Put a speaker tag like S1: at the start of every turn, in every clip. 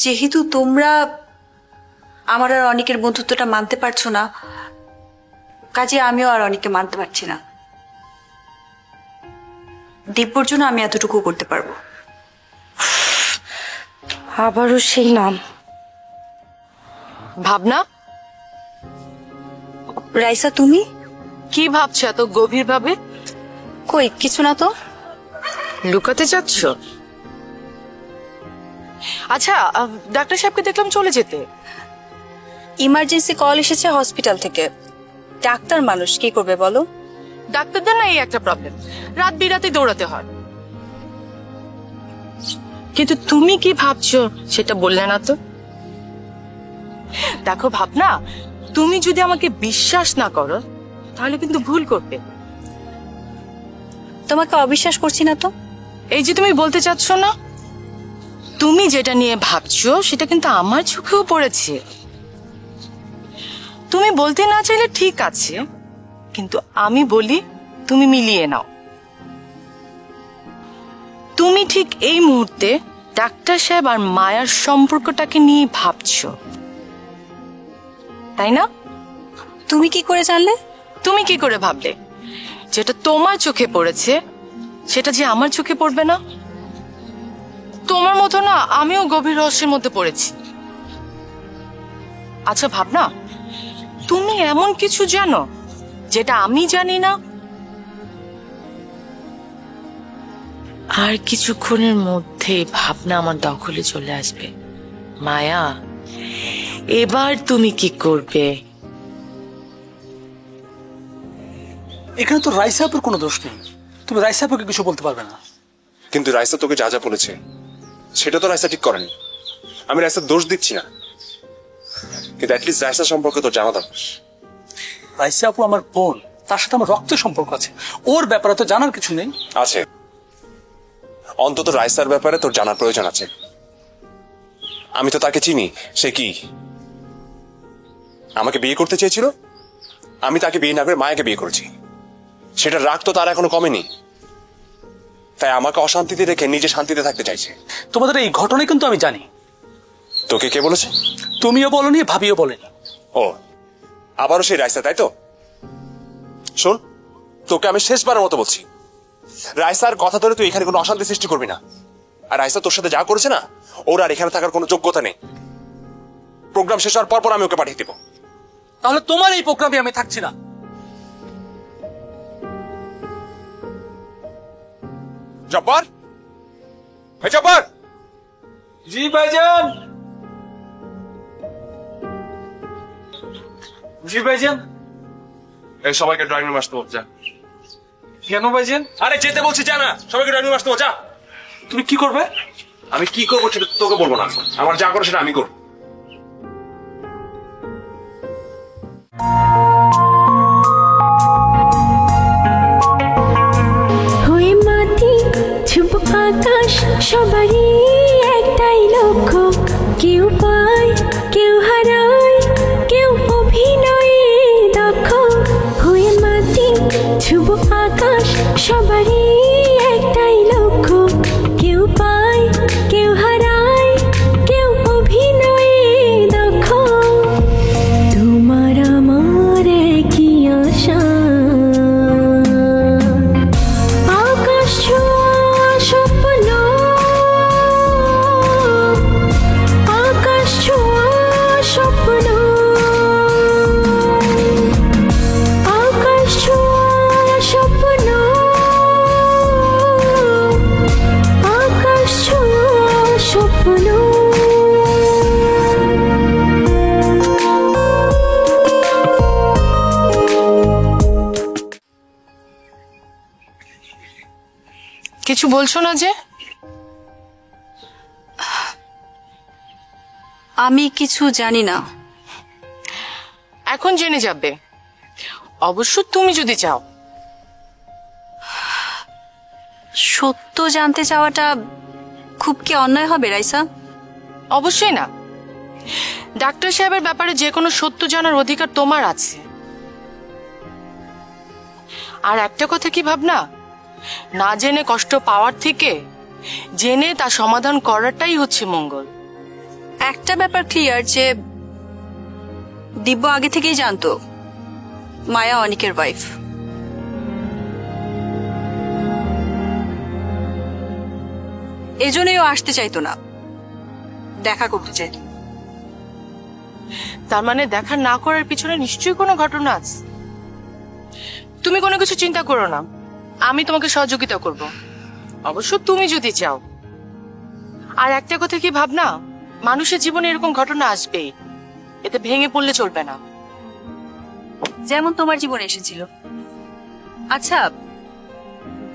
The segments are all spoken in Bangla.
S1: যেহেতু তোমরা আমার আর অনেকের বন্ধুত্বটা মানতে পারছো না, কাজে আমিও আর অনেককে মানতে পারছি না। দিব্যর জন্য আমি এতটুকু করতে পারবো।
S2: আবারও সেই নাম।
S3: ভাবনা,
S1: রাইসা তুমি
S3: কি ভাবছো এত গভীর ভাবে?
S1: কই কিছু না তো।
S3: লুকাতে চাচ্ছ? আচ্ছা, ডাক্তার সাহেবকে দেখলাম চলে যেতে।
S1: ইমার্জেন্সি কল এসেছে হসপিটাল থেকে। ডাক্তার মানুষ কি করবে বলো?
S3: ডাক্তারদের না এই একটা প্রবলেম, রাত বিরাতে দৌড়াতে হয়। কিন্তু তুমি কি ভাবছো সেটা বললে না তো। দেখো ভাবনা, তুমি যদি আমাকে বিশ্বাস না করো তাহলে কিন্তু ভুল করবে।
S1: তোমাকে অবিশ্বাস করছি না তো।
S3: এই যে তুমি বলতে চাচ্ছ না, তুমি যেটা নিয়ে ভাবছো সেটা কিন্তু আমার চোখেও পড়েছে। তুমি বলতে না চাইলে ঠিক আছে, কিন্তু আমি বলি তুমি মিলিয়ে নাও। তুমি ঠিক এই মুহূর্তে ডাক্তার সাহেব আর মায়ার সম্পর্কটাকে নিয়ে ভাবছো, তাই না?
S1: তুমি কি করে জানলে?
S3: তুমি কি করে ভাবলে যেটা তোমার চোখে পড়েছে সেটা যে আমার চোখে পড়বে না? তোমার মতো না আমিও গভীর রহস্যের মধ্যে পড়েছি। আচ্ছা ভাবনা, তুমি এমন কিছু জানো যেটা আমি জানি না?
S2: আর কিছুক্ষণের মধ্যে ভাবনা আমার দখলে চলে আসবে। মায়া, এবার তুমি কি করবে?
S4: এখানে তো রাইসা আপুর কোনো দোষ নেই, তুমি রাইসা আপুকে কিছু বলতে পারবে না।
S5: কিন্তু রাইসা তোকে যা যা বলেছে সেটা তো রাইসা ঠিক করেনি। আমি রাইসার দোষ দিচ্ছি না, কিন্তু অ্যাটলিস্ট রাইসা সম্পর্কে তো জানা দরকার।
S4: রাইসা আপু আমার বোন, তার সাথে আমার রক্তের সম্পর্ক আছে, ওর ব্যাপারে তো জানার কিছু নেই।
S5: আছে, অন্তত রাইসার ব্যাপারে তোর জানার প্রয়োজন আছে। আমি তো তাকে চিনি। সে কি আমাকে বিয়ে করতে চেয়েছিল? আমি তাকে বিয়ে না করে মায়াকে বিয়ে করেছি। সেটা রাগ তো তার এখনো কমেনি, তাই আমাকে অশান্তিতে রেখে নিজে শান্তিতে থাকতে চাইছে।
S4: তোমাদের এই ঘটনা কিন্তু আমি জানি।
S5: তোকে কে বলেছে?
S4: তুমিও বলনি, ভাবিও বলেনি।
S5: ও, আবারও সেই রাইসা, তাই তো? শোন, তোকে আমি শেষবারের মতো বলছি, রাইসার কথা ধরে তুই এখানে কোনো অশান্তি সৃষ্টি করবি না। আর রাইসা তোর সাথে যা করেছে না, ওর আর এখানে থাকার কোনো যোগ্যতা নেই। প্রোগ্রাম শেষ হওয়ার পর আমি ওকে পাঠিয়ে দিব।
S4: তাহলে তোমার এই প্রোগ্রামে আমি থাকছি না।
S5: জব্বার, জব্বার।
S4: জি ভাইজান। জি ভাইজান।
S5: এই সবাইকে ড্রয়িং রুমে আসতে বল, যা।
S4: কেন ভাইজান?
S5: আরে যেতে বলছি, যা না, সবাইকে ড্রয়িং রুমে আসতে বল, যা।
S4: তুমি কি করবে?
S5: আমি কি করবো সেটা তোকে বলবো না, আমার যা করো সেটা আমি করবো।
S6: হয়ে মাটি ছুপ আকাশ, সবারই একটাই লক্ষ্য। কেউ পায়, কেউ হারায়, কেউ অভিনয়ে দক্ষ। হয়ে মাটি ছুপ আকাশ, সবারই একটাই লক্ষ্য। কেউ পায়, কেউ হারায়, কেউ অভিনয়ে দক্ষ। তোমার আমার একই আশা, আকাশ ছোঁয়া স্বপ্ন, আকাশ ছোঁয়া স্বপ্ন, আকাশ ছোঁয়া স্বপ্ন, আকাশ ছোঁয়া স্বপ্ন।
S3: কিছু বলছো না যে?
S1: আমি কিছু জানি না।
S3: এখন জেনে যাবে, অবশ্য তুমি যদি চাও।
S1: সত্য জানতে চাওয়াটা খুব কি অন্যায় হবে রাইসা?
S3: অবশ্যই না। ডাক্তার সাহেবের ব্যাপারে যে কোনো সত্য জানার অধিকার তোমার আছে। আর একটা কথা কি ভাবনা, না জেনে কষ্ট পাওয়ার থেকে জেনে তা সমাধান করাটাই হচ্ছে মঙ্গল।
S1: একটা ব্যাপার ক্লিয়ার যে দিব্য আগে থেকেই জানতো মায়া অনিকের ওয়াইফ। এজন্যই ও আসতে চাইতো না, দেখা করতে চাইতো।
S3: তার মানে দেখা না করার পিছনে নিশ্চয়ই কোনো ঘটনা আছে। তুমি কোনো কিছু চিন্তা করো না, আমি তোমাকে সহযোগিতা করব, অবশ্য তুমি যদি চাও। আর একটা কথা কি ভাবনা, মানুষের জীবনে এরকম ঘটনা আসবেই, এতে ভেঙে পড়লে চলবে না।
S1: যেমন তোমার জীবনে এসেছিল। আচ্ছা,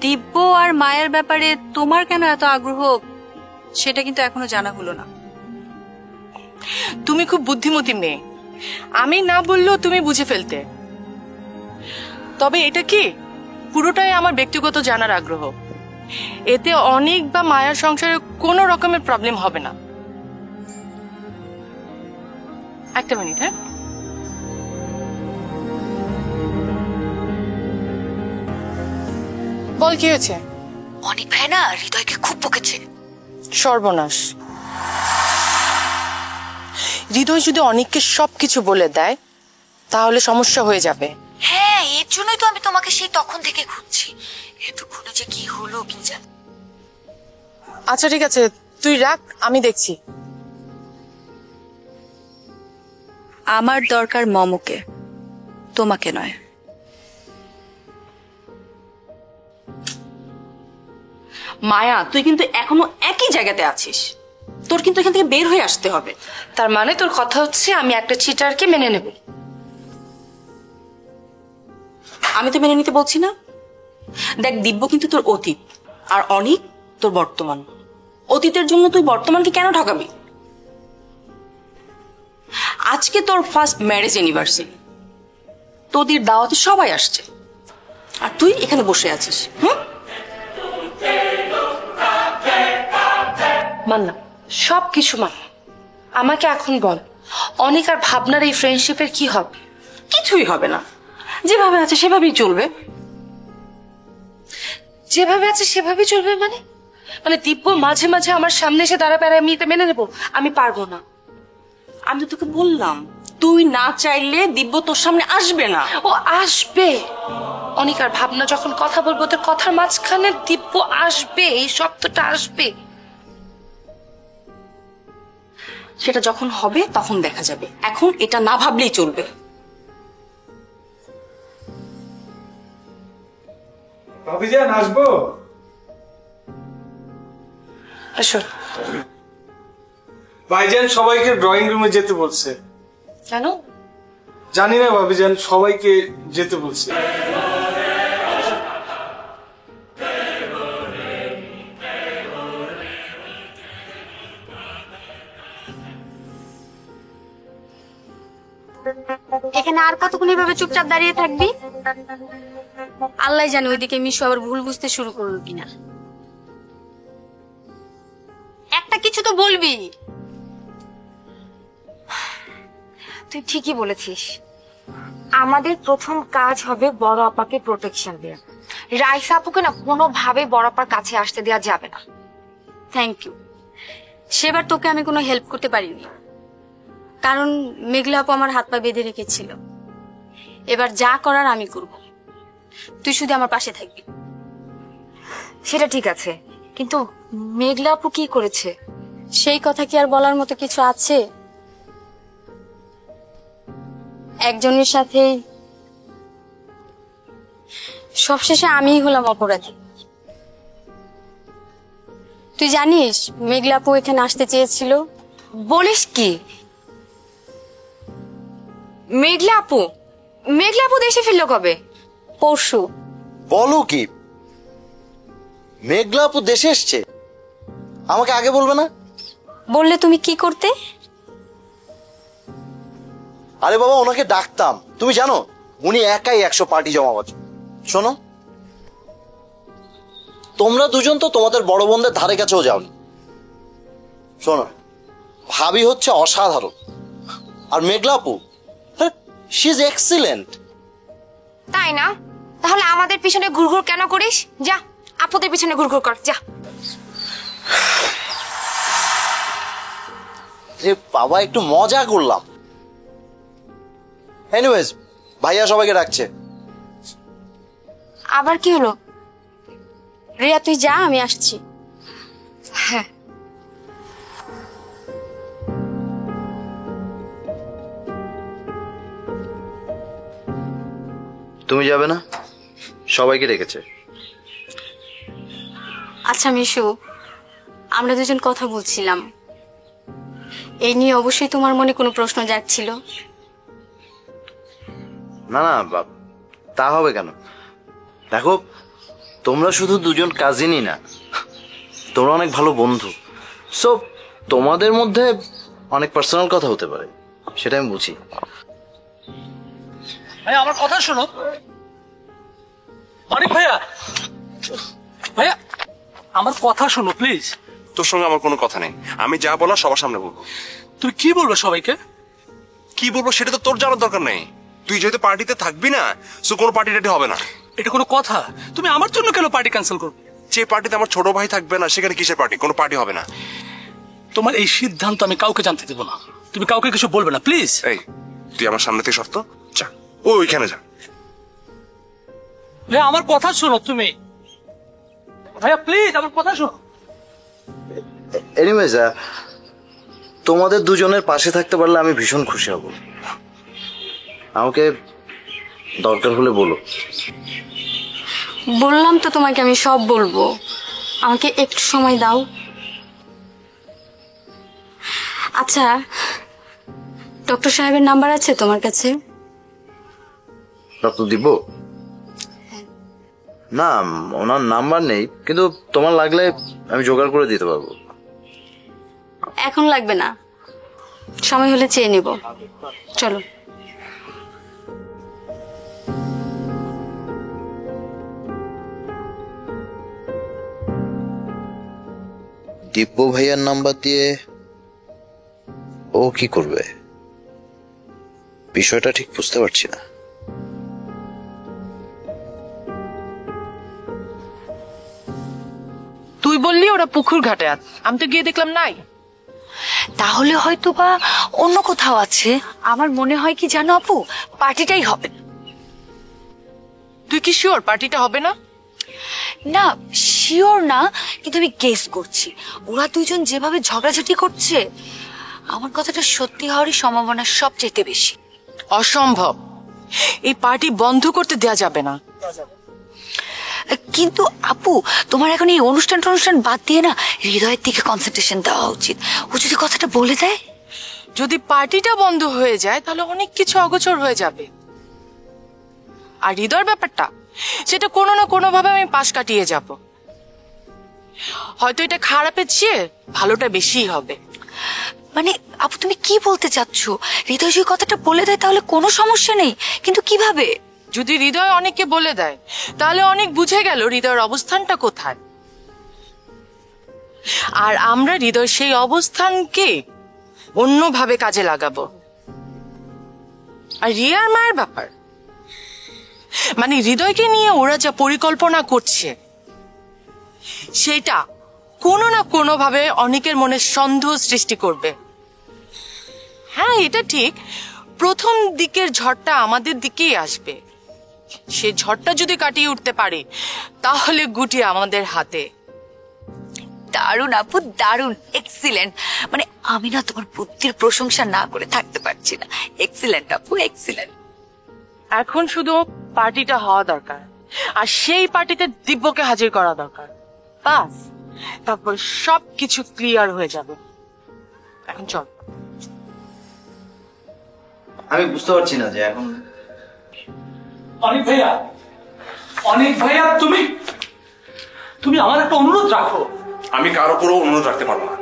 S1: দিব্য আর মায়ের ব্যাপারে তোমার কেন এত আগ্রহ সেটা কিন্তু এখনো জানা হলো না।
S3: তুমি খুব বুদ্ধিমতী মেয়ে, আমি না বললেও তুমি বুঝে ফেলতে। তবে এটা কি পুরোটাই আমার ব্যক্তিগত জানার আগ্রহ, এতে অনেক বা মায়ার সংসারে কোনো রকমের প্রবলেম হবে না। একটা মিনিট, হ্যাঁ। বল, কি হয়েছে?
S1: অনিক ভাই না হৃদয়কে খুব বকেছে।
S3: সর্বনাশ। হৃদয় যদি অনেককে সবকিছু বলে দেয় তাহলে সমস্যা হয়ে যাবে।
S1: হ্যাঁ, এর জন্যই তো আমি তোমাকে সেই তখন থেকে খুঁজছি। এতক্ষণে যে কি হলো কি জানি।
S3: আচ্ছা ঠিক আছে, তুই রাখ, আমি দেখছি।
S1: আমার দরকার মমকে, তোমাকে নয়।
S7: মায়া, তুই কিন্তু এখনো একই জায়গাতে আছিস, তোর কিন্তু এখান থেকে বের হয়ে আসতে হবে।
S2: তার মানে তোর কথা হচ্ছে আমি একটা চিটারকে মেনে নেব?
S7: আমি তো মেনে নিতে বলছি না। দেখ, দিব্য কিন্তু তোর অতীত, আর অনিক তোর বর্তমান। অতীতের জন্য তুই বর্তমানকে কেন ঠকাবি? আজকে তোর ফার্স্ট ম্যারেজ অ্যানিভার্সারি, তোদের দাওয়াতে সবাই আসছে, আর তুই এখানে বসে আছিস।
S2: মানলাম, সবকিছু মানলাম। আমাকে এখন বল, অনেক আর ভাবনার এই ফ্রেন্ডশিপের কি হবে?
S7: কিছুই হবে না, যেভাবে আছে সেভাবেই চলবে।
S2: যেভাবে আছে সেভাবে চলবে মানে? মানে দিব্য মাঝে মাঝে আমার সামনে এসে দাঁড়াবে আর আমি এটা মেনে নেবো? আমি পারবো না।
S7: আমি তো তোকে বললাম, তুই না চাইলে দিব্য তোর সামনে আসবে না।
S2: ও আসবে। অনেক আর ভাবনা যখন কথা বলবো, তোর কথার মাঝখানে দিব্য আসবে, এই শব্দটা আসবে।
S7: সেটা যখন হবে তখন দেখা যাবে, এখন এটা না ভাবলেই চলবে।
S8: ভাবিজান, আসবো?
S2: আসো।
S8: ভাইজান সবাইকে ড্রয়িং রুমে যেতে বলছে।
S2: কেন?
S8: জানি না ভাবিজান, সবাইকে যেতে বলছে।
S9: এখানে আর কতক্ষণ এভাবে চুপচাপ দাঁড়িয়ে থাকবি? আল্লাহ জানে ওইদিকে মিশু আবার ভুল বুঝতে শুরু করলো কিনা। একটা কিছু তো বলবি।
S10: তুই ঠিকই বলেছিস, আমাদের প্রথম কাজ হবে বড় আপাকে প্রোটেকশন দেওয়া। রাইসা আপুকে না কোনোভাবে বড় আপার কাছে আসতে দেওয়া যাবে না।
S9: Thank you. সেবার তোকে আমি কোনো হেল্প করতে পারিনি, কারণ মেঘলা আপু আমার হাত পা বেঁধে রেখেছিল। এবার যা করার আমি করব, তুই শুধু আমার পাশে থাকবি।
S10: সেটা ঠিক আছে, কিন্তু মেঘলা আপু কি করেছে?
S9: সেই কথা কি আর বলার মতো কিছু আছে? একজনের সাথে সবশেষে আমিই হলাম অপরাধী। তুই জানিস মেঘলা আপু এখানে আসতে চেয়েছিল।
S10: বলিস কি? মেঘলা আপু? মেঘলা আপু দেশে ফিরলো কবে?
S9: পরশু।
S11: বলো কি, মেঘলা আপু দেশে এসছে? আমাকে আগে বলবে না?
S9: বললে তুমি কি করতে?
S11: আরে বাবা, ওনাকে ডাকতাম। তুমি জানো উনি একাই 100 পার্টি জমাবাজ। শোনো, তোমরা দুজন তো তোমাদের বড় বোনদের ধারে কাছেও যাওনি। শোনো, ভাবি হচ্ছে অসাধারণ, আর মেঘলা আপু শি ইজ এক্সিলেন্ট।
S10: তাই না? তাহলে আমাদের পিছনে ঘুরঘুর কেন করিস? যা আপুদের পিছনে ঘুরঘুর কর, যা।
S11: যে বাবা একটু মজা করলাম। এনিওয়েজ, ভাইয়া সবাইকে ডাকছে।
S9: আবার কি হলো? রিয়া তুই যা, আমি আসছি।
S10: হ্যাঁ,
S11: তুমি যাবে না? সবাইকে ডেকেছে।
S9: আচ্ছা মিশু, আমরা দুজন কথা বলছিলাম, এই নিয়ে অবশ্যই তোমার মনে কোনো প্রশ্ন জাগছিল।
S11: না না তা হবে কেন? দেখো, তোমরা শুধু দুজন কাজিনই না, তোমরা অনেক ভালো বন্ধু। সো তোমাদের মধ্যে অনেক পার্সোনাল কথা হতে পারে, সেটা আমি বুঝি।
S4: ভাই আমার কথা শোনো। অনেক ভাইয়া, ভাইয়া আমার কথা শোনো প্লিজ।
S5: তোর সঙ্গে আমার কোনো কথা নেই, আমি যা বলার সবার সামনে বলবো।
S4: তুই কি বলবো সবাইকে?
S5: কি বলবো সেটা তো তোর জানার দরকার নেই। তুই যেহেতু পার্টিতে থাকবি না, সো কোনো পার্টি টাটি হবে না।
S4: এটা কোনো কথা? তুমি আমার জন্য কেন পার্টি ক্যান্সেল করবে?
S5: যে পার্টিতে আমার ছোট ভাই থাকবে না, সেখানে কিসের পার্টি? কোনো পার্টি হবে না।
S4: তোমার এই সিদ্ধান্ত আমি কাউকে জানতে দেবো না। তুমি কাউকে কিছু বলবে না প্লিজ।
S5: এই তুই আমার সামনে থেকে সরতো, যা ওইখানে যা।
S4: ভাইয়া আমার কথা শোনো তুমি। ভাইয়া প্লিজ আমার কথা শোনো।
S11: এনিওয়েজ, তোমাদের দুজনের পাশে থাকতে পারলে আমি ভীষণ খুশি হব। আমাকে দরকার হলে বলো।
S9: বললাম তো তোমাকে আমি সব বলবো, আমাকে একটু সময় দাও। আচ্ছা, ডক্টর সাহেবের নাম্বার আছে তোমার কাছে?
S11: ডক্টর দিব? না, ওনার নাম্বার নেই, কিন্তু তোমার লাগলে আমি জোগাড় করে দিতে পারবো।
S9: এখন লাগবে না, সময় হলে চেয়ে নিব। চলো।
S11: দিব্য ভাইয়ার নাম্বার দিয়ে ও কি করবে? বিষয়টা ঠিক বুঝতে পারছি না।
S3: তুই বললি ওরা পুকুর ঘাটে আছে, আমি তো গিয়ে দেখলাম নাই।
S2: তাহলে হয়তো বা অন্য কোথাও আছে। আমার মনে হয় কি জানো আপু, পার্টিটাই হবে।
S3: তুই কি শিওর পার্টিটা হবে না?
S2: না শিওর না, কিন্তু আমি গেস করছি। ওরা দুজন যেভাবে ঝগড়াঝাটি করছে, আমার কথাটা সত্যি হওয়ারই সম্ভাবনা সবচেয়ে বেশি।
S3: অসম্ভব, এই পার্টি বন্ধ করতে দেয়া যাবে না।
S2: কিন্তু আপু, তোমার এখন এই অনুষ্ঠান বাদ দিয়ে না হৃদয়ের দিকে কনসেন্ট্রেশন দেওয়া উচিত। ও যদি কথাটা বলে দেয়,
S3: যদি পার্টিটা বন্ধ হয়ে যায় তাহলে অনেক কিছু অগোচর হয়ে যাবে। আর হৃদয়ের ব্যাপারটা, সেটা কোনো না কোনো ভাবে আমি পাশ কাটিয়ে যাব। হয়তো এটা খারাপের চেয়ে ভালোটা বেশিই হবে।
S2: মানে আপু তুমি কি বলতে চাচ্ছ? হৃদয় যদি কথাটা বলে দেয় তাহলে কোনো সমস্যা নেই, কিন্তু কিভাবে?
S3: যদি হৃদয় অনেককে বলে দেয় তাহলে অনেক বুঝে গেল হৃদয়ের অবস্থানটা কোথায়, আর আমরা হৃদয় সেই অবস্থানকে অন্যভাবে কাজে লাগাবো। আর রিয়ার মায়ের ব্যাপার, মানে হৃদয়কে নিয়ে ওরা যা পরিকল্পনা করছে, সেটা কোনো না কোনো ভাবে অনেকের মনে সন্দেহ সৃষ্টি করবে। হ্যাঁ এটা ঠিক, প্রথম দিকের ঝড়টা আমাদের দিকেই আসবে। সে ঝড়টা যদি কাটিয়ে উঠতে পারে তাহলে গুটি আমাদের হাতে।
S2: দারুণ আপু, দারুণ, এক্সিলেন্ট। মানে আমি না তোমার বুদ্ধির প্রশংসা না করে থাকতে পারছি না। এক্সিলেন্ট আপু, এক্সিলেন্ট।
S3: এখন শুধু পার্টিটা হওয়া দরকার, আর সেই পার্টিতে দিব্যকে হাজির করা দরকার। বাস, তারপর সবকিছু ক্লিয়ার হয়ে যাবে। এখন চল।
S11: আমি বুঝতে পারছি না যে এখন
S4: অনেক ভাইয়া, অনেক ভাইয়া, তুমি আমার একটা অনুরোধ রাখো।
S5: আমি কারো উপরও অনুরোধ রাখতে পারবো না।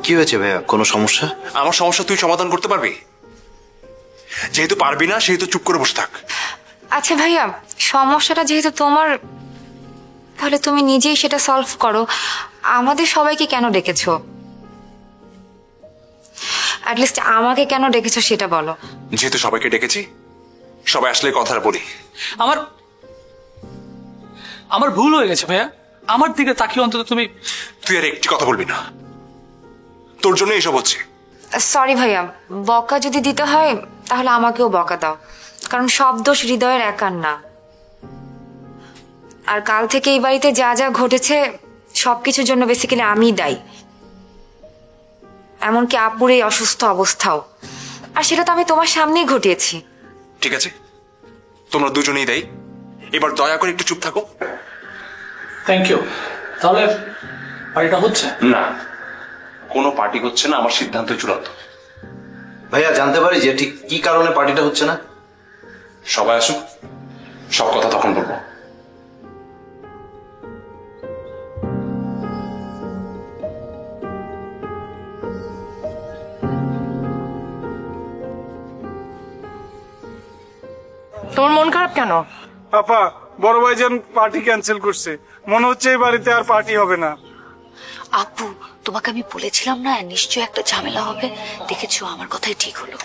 S11: কি হয়েছে ভাইয়া? কোনো সমস্যা?
S5: আমার সমস্যা তুই সমাধান করতে পারবি? যেহেতু পারবি না, সেহেতু চুপ করে বসে থাক।
S10: আচ্ছা ভাইয়া, সমস্যাটা যেহেতু তোমার, তাহলে তুমি নিজেই সেটা সলভ করো। আমাদের সবাইকে কেন ডেকেছো? অ্যাটলিস্ট আমাকে কেন ডেকেছো সেটা বলো।
S5: যেহেতু সবাইকে ডেকেছি, সবাই আসলে কথাটা বলি।
S4: আমার ভুল হয়ে গেছে ভাইয়া। আমার দিকে তাকিয়ে অন্তত তুই
S5: আর একটি কথা বলবি না। তোর জন্য এইসব হচ্ছে।
S10: সরি ভাইয়া, বকা যদি দিতে হয় তাহলে আমাকেও বকা দাও, কারণ সব দোষ হৃদয়ের একার না। আর কাল থেকে এই বাড়িতে যা যা ঘটেছে সবকিছুর জন্য বেসিক্যালি আমিই দায়ী, এমনকি আপুর এই অসুস্থ অবস্থাও। আর সেটা তো আমি তোমার সামনেই ঘটিয়েছি।
S5: ঠিক আছে, তোমরা দুজনেই দেয়, এবার দয়া করে একটু চুপ থাকো।
S4: Thank you. তাহলে পার্টিটা হচ্ছে
S5: না, কোনো পার্টি হচ্ছে না, আমার সিদ্ধান্ত চূড়ান্ত।
S11: ভাইয়া জানতে পারি যে ঠিক কি কারণে পার্টিটা হচ্ছে না?
S5: সবাই আসুক, সব কথা তখন বলবো।
S3: তোমার মন খারাপ কেন?
S8: আপা, বড় ভাইজান পার্টি ক্যান্সেল করছে, মনে হচ্ছে এই বাড়িতে আর পার্টি হবে না।
S2: আপু, তোমাকে আমি বলেছিলাম না নিশ্চয়ই একটা ঝামেলা হবে, দেখেছো আমার কথাই ঠিক হলো।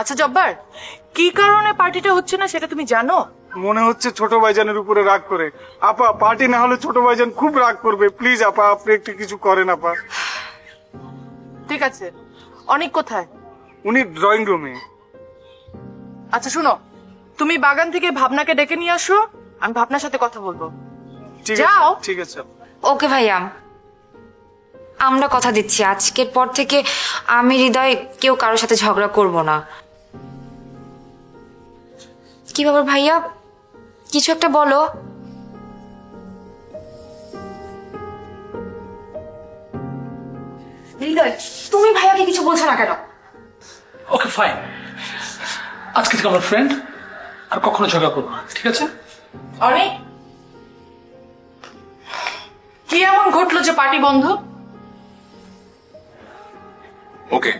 S3: আচ্ছা জব্বার, কি কারণে পার্টিটা হচ্ছে না সেটা তুমি জানো?
S8: মনে হচ্ছে ছোট ভাইজানের উপরে রাগ করে। আপা, পার্টি না হলে ছোট ভাইজান খুব রাগ করবে। প্লিজ আপা, আপনি একটু কিছু করেন আপা।
S3: ঠিক আছে, অনেক কোথায়?
S8: উনি ড্রয়িং রুমে।
S3: আচ্ছা শুনো, তুমি বাগান থেকে ভাবনাকে ডেকে নিয়ে আসো, আমি ভাবনার সাথে কথা বলবো।
S8: ঠিক
S3: যাও।
S8: আছে, ঠিক আছে।
S10: ওকে ভাইয়া, আমরা কথা দিচ্ছি আজকের পর থেকে আমি হৃদয় কেউ কারোর সাথে ঝগড়া করব না। কি ব্যাপার ভাইয়া, কিছু একটা বলো। হৃদয়, তুমি ভাইয়াকে কিছু বলছো না কেন?
S4: ওকে ফাইন, আজকে থেকে আমার ফ্রেন্ড, আর কখনো ঝগড়া করবো না, ঠিক আছে?
S3: অনেক কি এমন ঘটলো যে পার্টি বন্ধ?
S5: ওকে,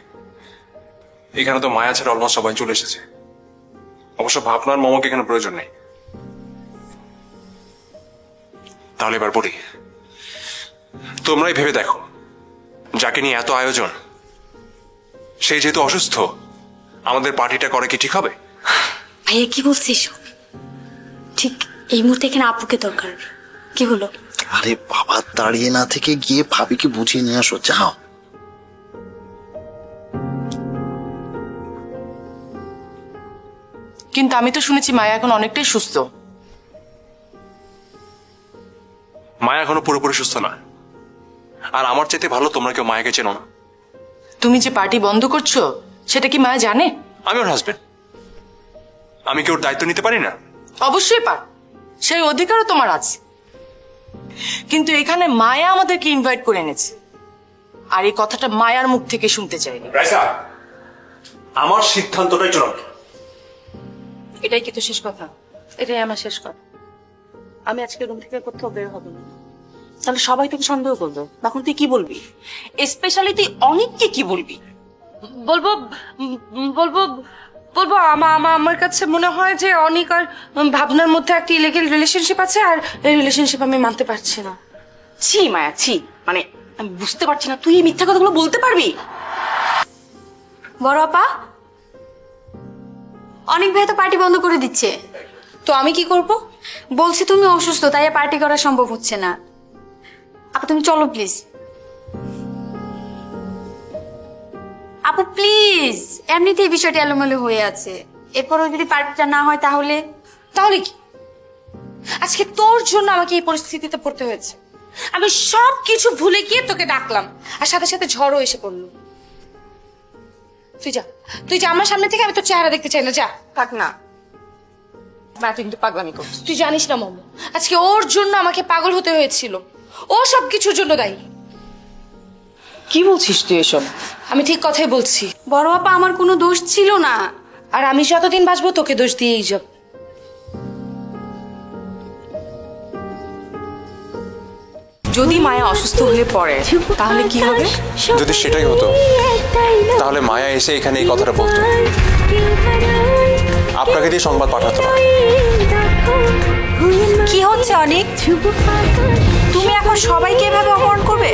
S5: এখানে তো মায়া ছাড়া অলমোস্ট সবাই চলে এসেছে। অবশ্য ভাবনার মমকে এখানে প্রয়োজন নেই। তাহলে এবার বলি, তোমরাই ভেবে দেখো, যাকে নিয়ে এত আয়োজন, সে যেহেতু অসুস্থ, আমাদের পার্টিটা করে কি ঠিক হবে?
S9: ভাইয়া কি বলছিস? ঠিক এই মুহূর্তে এখানে আপুকে দরকার। কি হলো?
S11: আরে বাবা, দাঁড়িয়ে না থেকে গিয়ে ভাবিকে বুঝিয়ে নিয়ে আসো, যাও।
S3: কিন্তু আমি তো শুনেছি মায়া এখন অনেকটাই সুস্থ।
S5: মায়া এখনো পুরোপুরি সুস্থ না, আর আমার চাইতে ভালো তোমরা কেউ মায়াকে চেনো না।
S3: তুমি যে পার্টি বন্ধ করছো সেটা কি মায়া জানে?
S5: আমি ওর হাজবেন্ড, আমি কি ওর দায়িত্ব নিতে পারি না?
S3: অবশ্যই পার, সেই অধিকারও তোমার আছে। কিন্তু এখানে মায়া আমাদেরকে ইনভাইট করে এনেছে, আর এই কথাটা মায়ার মুখ থেকে শুনতে চাইনি।
S5: রাইসা, আমার সিদ্ধান্তটাই চূড়ান্ত।
S7: এটাই কি তো শেষ কথা? এটাই আমার শেষ কথা। আমি আজকে রুম থেকে কোথাও বের হব না, তাহলে সবাই তোকে সন্দেহ করবে। তখন তুই কি বলবি? স্পেশালি তুই অনেককে কি বলবি? বলবো বলবো বলবো আমার কাছে মনে হয় যে অনেক আর ভাবনার মধ্যে একটা ইলিগাল রিলেশনশিপ আছে, আর এই রিলেশনশিপ আমি মানতে পারছি না। ছি মায়া, ছি। মানে আমি বুঝতে পারছি না তুই এই মিথ্যা কথাগুলো বলতে পারবি?
S9: বড় আপা, অনেক ভাই তো পার্টি বন্ধ করে দিচ্ছে, তো আমি কি করব? বলছি তুমি অসুস্থ, তাই পার্টি করা সম্ভব হচ্ছে না। আপু তুমি চলো প্লিজ। আপু প্লিজ, এমনিতেই বিষয়টা এলোমেলো হয়ে আছে, এরপরও যদি পার্টিটা না হয় তাহলে?
S7: তাহলে কি? আজকে তোর জন্য আমাকে এই পরিস্থিতিতে পড়তে হয়েছে। আমি সব কিছু ভুলে গিয়ে তোকে ডাকলাম, আর সাথে সাথে ঝড়ও এসে পড়লো। তুই যা, তুই যা আমার সামনে থেকে, আমি তোর চেহারা দেখতে চাই না। যা।
S10: থাক না,
S7: তুই কিন্তু পাগলামি করছিস। তুই জানিস না মম, আজকে ওর জন্য আমাকে পাগল হতে হয়েছিল। ও সব কিছুর জন্য দায়ী। কি বলছিস তুই এসব? আমি ঠিক কথাই বলছি।
S9: বড় আপা, আমার কোনো দোষ ছিল না,
S7: আর আমি যতদিন বাঁচবো তোকে দোষ দিয়েই যাব। যদি মায়া অসুস্থ হয়ে পড়ে তাহলে কি হবে?
S5: যদি সেটাই হতো তাহলে মায়া এসে এখানে এই কথাটা বলতো, আপনাকে দিয়ে সংবাদ পাঠাতো না।
S1: কি হচ্ছে অনেক? তুমি এখন সবাইকে এভাবে অপমান করবে?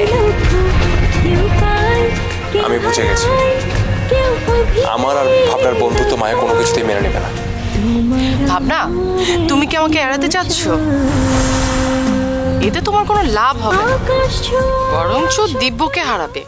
S5: আমি বুঝে গেছি, আমার আর ভাবনার বন্ধুত্ব মায়া কোনো কিছুতেই মেনে নেবে না।
S3: ভাবনা, তুমি কি আমাকে এড়াতে চাচ্ছ? এতে তোমার কোনো লাভ হবে না, বরঞ্চ দিব্যকে হারাবে।